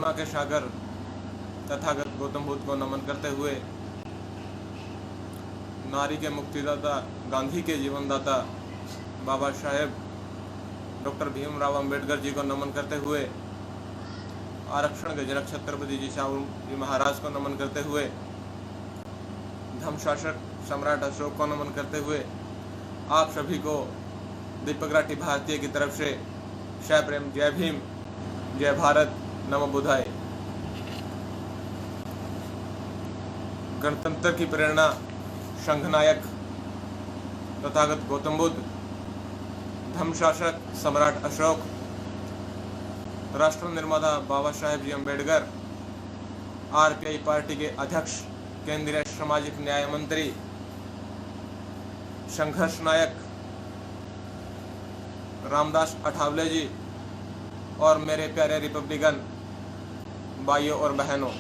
करुणा के सागर तथागत गौतम बुद्ध को नमन करते हुए, नारी के मुक्तिदाता, गांधी के जीवनदाता बाबा साहेब डॉक्टर भीमराव अंबेडकर जी को नमन करते हुए, आरक्षण के जनक छत्रपति जी शाहू जी महाराज को नमन करते हुए, धर्मशासक सम्राट अशोक को नमन करते हुए, आप सभी को दीपक राठी भारतीय की तरफ से जय प्रेम, जय भीम, जय भारत, नमो बुद्धाय। गणतंत्र की प्रेरणा संघनायक तथागत गौतम बुद्ध, धर्मशासक सम्राट अशोक, राष्ट्र निर्माता बाबा साहेब जी अम्बेडकर, आरपीआई पार्टी के अध्यक्ष, केंद्रीय सामाजिक न्याय मंत्री, संघर्ष नायक रामदास अठावले जी और मेरे प्यारे रिपब्लिकन भाइयों और बहनों,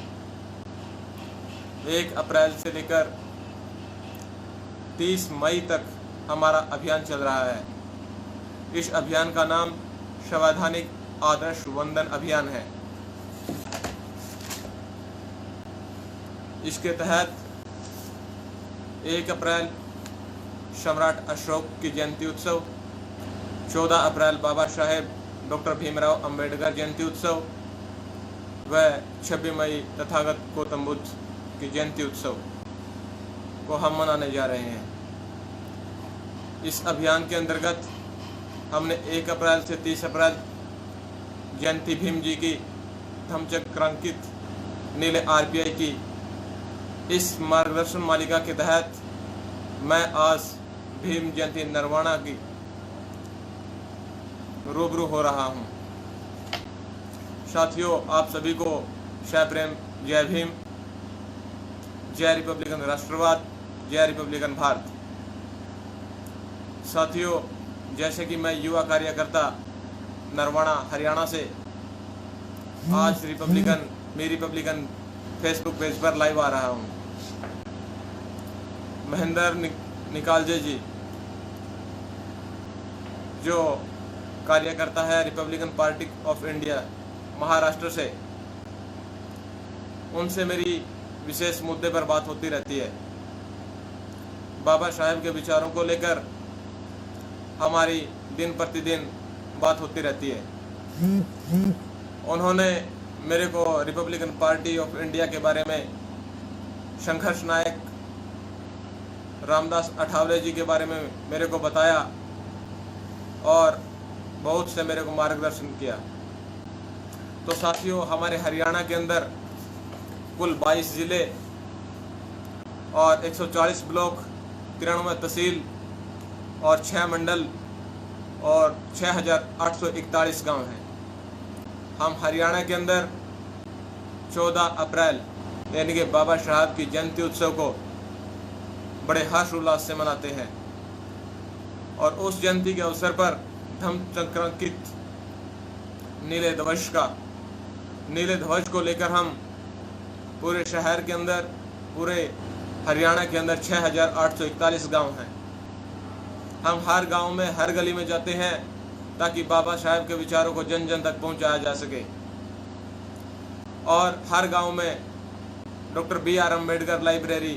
1 अप्रैल से लेकर 30 मई तक हमारा अभियान चल रहा है। इस अभियान का नाम संवैधानिक आदर्श वंदन अभियान है। इसके तहत 1 अप्रैल सम्राट अशोक की जयंती उत्सव, 14 अप्रैल बाबा साहेब डॉक्टर भीमराव अंबेडकर जयंती उत्सव व 26 मई तथागत गौतम बुद्ध की जयंती उत्सव को हम मनाने जा रहे हैं। इस अभियान के अंतर्गत हमने 1 अप्रैल से 30 अप्रैल जयंती भीम जी की धम्मचक्रांकित नीले आरपीआई की इस मार्गदर्शन मालिका के तहत मैं आज भीम जयंती नरवाना की रूबरू हो रहा हूं। साथियों, आप सभी को जय प्रेम, जय भीम, जय रिपब्लिकन राष्ट्रवाद, जय रिपब्लिकन भारत। साथियों, जैसे कि मैं युवा कार्यकर्ता नरवाना हरियाणा से आज मेरी रिपब्लिकन फेसबुक पेज पर लाइव आ रहा हूं। महेंद्र निकालजे जी जो कार्यकर्ता है Republican party of India Maharashtra से, उनसे मेरी विशेष मुद्दे पर बात होती रहती है। बाबा साहेब के विचारों को लेकर हमारी दिन प्रतिदिन बात होती रहती है। उन्होंने मेरे को रिपब्लिकन पार्टी ऑफ इंडिया के बारे में, संघर्ष नायक रामदास अठावले जी के बारे में मेरे को बताया और बहुत से मेरे को मार्गदर्शन किया। तो साथियों, हमारे हरियाणा के अंदर कुल 22 जिले और 140 ब्लॉक, 93 तहसील और 6 मंडल और 6841 गांव हैं। हम हरियाणा के अंदर 14 अप्रैल यानी कि बाबा साहब की जयंती उत्सव को बड़े हर्षोल्लास से मनाते हैं और उस जयंती के अवसर पर धम्मचक्रांकित नीले ध्वज को लेकर हम पूरे शहर के अंदर, पूरे हरियाणा के अंदर 6841 गांव हैं। हम हर गांव में, हर गली में जाते हैं ताकि बाबा साहेब के विचारों को जन जन तक पहुंचाया जा सके। और हर गांव में डॉक्टर BR अम्बेडकर लाइब्रेरी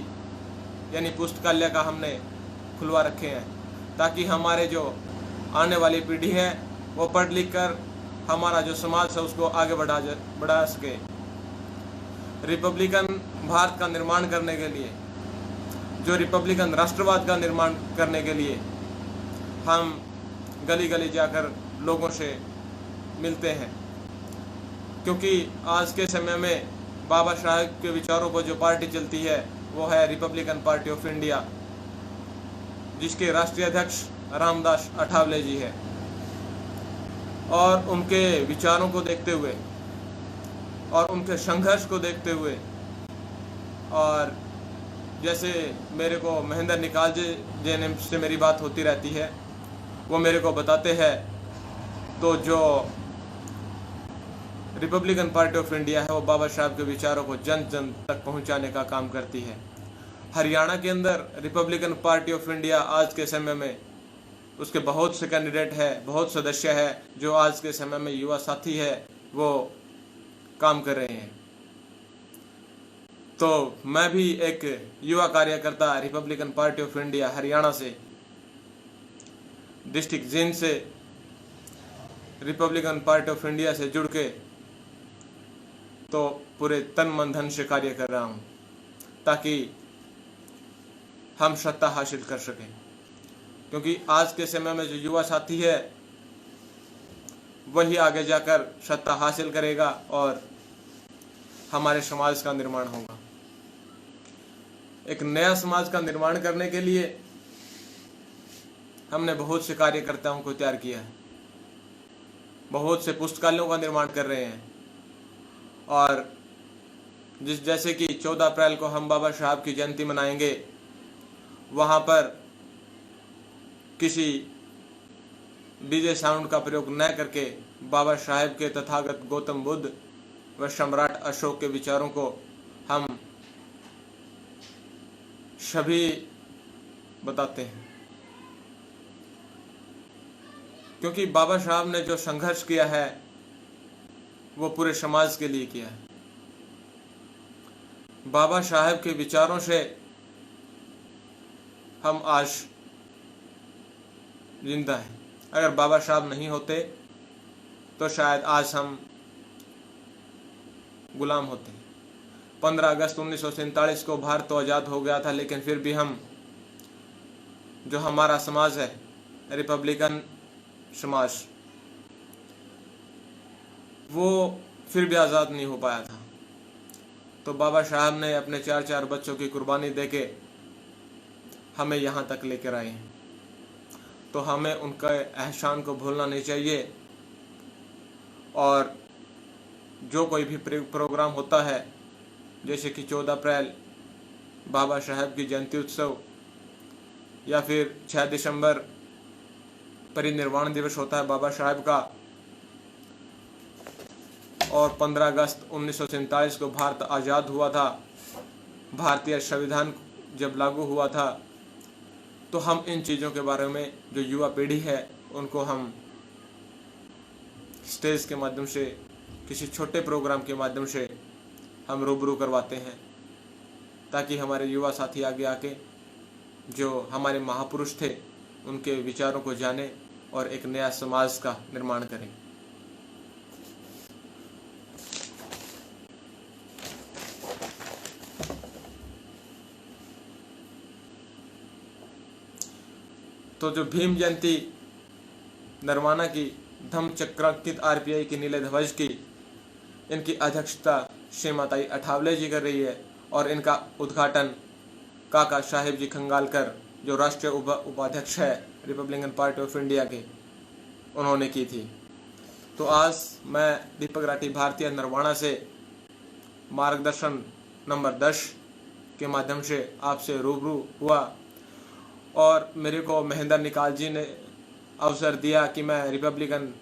यानी पुस्तकालय का हमने खुलवा रखे हैं ताकि हमारे जो आने वाली पीढ़ी है वो पढ़ लिख कर हमारा जो समाज है उसको आगे बढ़ा सके। रिपब्लिकन भारत का निर्माण करने के लिए, जो रिपब्लिकन राष्ट्रवाद का निर्माण करने के लिए हम गली गली जाकर लोगों से मिलते हैं, क्योंकि आज के समय में बाबा साहेब के विचारों पर जो पार्टी चलती है वो है रिपब्लिकन पार्टी ऑफ इंडिया, जिसके राष्ट्रीय अध्यक्ष रामदास अठावले जी है। और उनके विचारों को देखते हुए और उनके संघर्ष को देखते हुए, और जैसे मेरे को महेंद्र निकालजे जी से मेरी बात होती रहती है, वो मेरे को बताते हैं, तो जो रिपब्लिकन पार्टी ऑफ इंडिया है वो बाबा साहब के विचारों को जन जन तक पहुंचाने का काम करती है। हरियाणा के अंदर रिपब्लिकन पार्टी ऑफ इंडिया आज के समय में उसके बहुत से कैंडिडेट है, बहुत सदस्य है, जो आज के समय में युवा साथी है वो काम कर रहे हैं। तो मैं भी एक युवा कार्यकर्ता Republican party of India Haryana से, डिस्ट्रिक्ट जींद से रिपब्लिकन पार्टी ऑफ इंडिया से जुड़ के तो पूरे तन मन धन से कार्य कर रहा हूँ ताकि हम सत्ता हासिल कर सकें। क्योंकि आज के समय में जो युवा साथी है वही आगे जाकर सत्ता हासिल करेगा और हमारे समाज का निर्माण होगा। एक नया समाज का निर्माण करने के लिए हमने बहुत से कार्यकर्ताओं को तैयार किया है, बहुत से पुस्तकालयों का निर्माण कर रहे हैं। और जैसे कि 14 अप्रैल को हम बाबा साहब की जयंती मनाएंगे, वहाँ पर किसी डीजे साउंड का प्रयोग न करके बाबा साहेब के तथागत गौतम बुद्ध व सम्राट अशोक के विचारों को हम सभी बताते हैं। क्योंकि बाबा साहब ने जो संघर्ष किया है वो पूरे समाज के लिए किया है। बाबा साहेब के विचारों से हम आज जिंदा हैं। अगर बाबा साहब नहीं होते तो शायद आज हम गुलाम होते। 15 अगस्त 1947 को भारत तो आज़ाद हो गया था, लेकिन फिर भी हम, जो हमारा समाज है रिपब्लिकन समाज, वो फिर भी आज़ाद नहीं हो पाया था। तो बाबा साहब ने अपने 4 बच्चों की कुर्बानी देके हमें यहाँ तक लेकर आए हैं। तो हमें उनका एहसान को भूलना नहीं चाहिए। और जो कोई भी प्रोग्राम होता है, जैसे कि 14 अप्रैल बाबा साहब की जयंती उत्सव, या फिर 6 दिसंबर परिनिर्वाण दिवस होता है बाबा साहब का, और 15 अगस्त 1947 को भारत आज़ाद हुआ था, भारतीय संविधान जब लागू हुआ था, तो हम इन चीज़ों के बारे में जो युवा पीढ़ी है उनको हम स्टेज के माध्यम से, किसी छोटे प्रोग्राम के माध्यम से हम रूबरू करवाते हैं, ताकि हमारे युवा साथी आगे आके जो हमारे महापुरुष थे उनके विचारों को जाने और एक नया समाज का निर्माण करें। तो जो भीम जयंती नरवाना की धम्म चक्रांकित आरपीआई की नीले ध्वज की, इनकी अध्यक्षता श्रीमती अठावले जी कर रही है और इनका उद्घाटन काका साहेब जी खंगालकर, जो राष्ट्रीय उपाध्यक्ष है रिपब्लिकन पार्टी ऑफ इंडिया के, उन्होंने की थी। तो आज मैं दीपक राठी भारतीय नरवाना से मार्गदर्शन नंबर 10 के माध्यम से आपसे रूबरू हुआ, और मेरे को महेंद्र निकाल जी ने अवसर दिया कि मैं रिपब्लिकन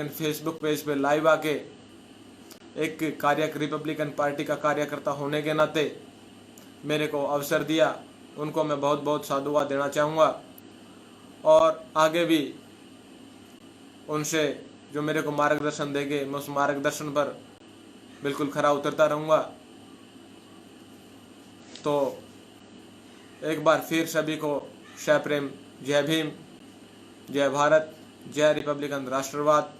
फेसबुक पेज पे लाइव आके एक रिपब्लिकन पार्टी का कार्यकर्ता होने के नाते मेरे को अवसर दिया। उनको मैं बहुत बहुत साधुवाद देना चाहूँगा, और आगे भी उनसे जो मेरे को मार्गदर्शन देंगे मैं उस मार्गदर्शन पर बिल्कुल खरा उतरता रहूँगा। तो एक बार फिर सभी को जय प्रेम, जय भीम, जय भारत, जय रिपब्लिकन राष्ट्रवाद।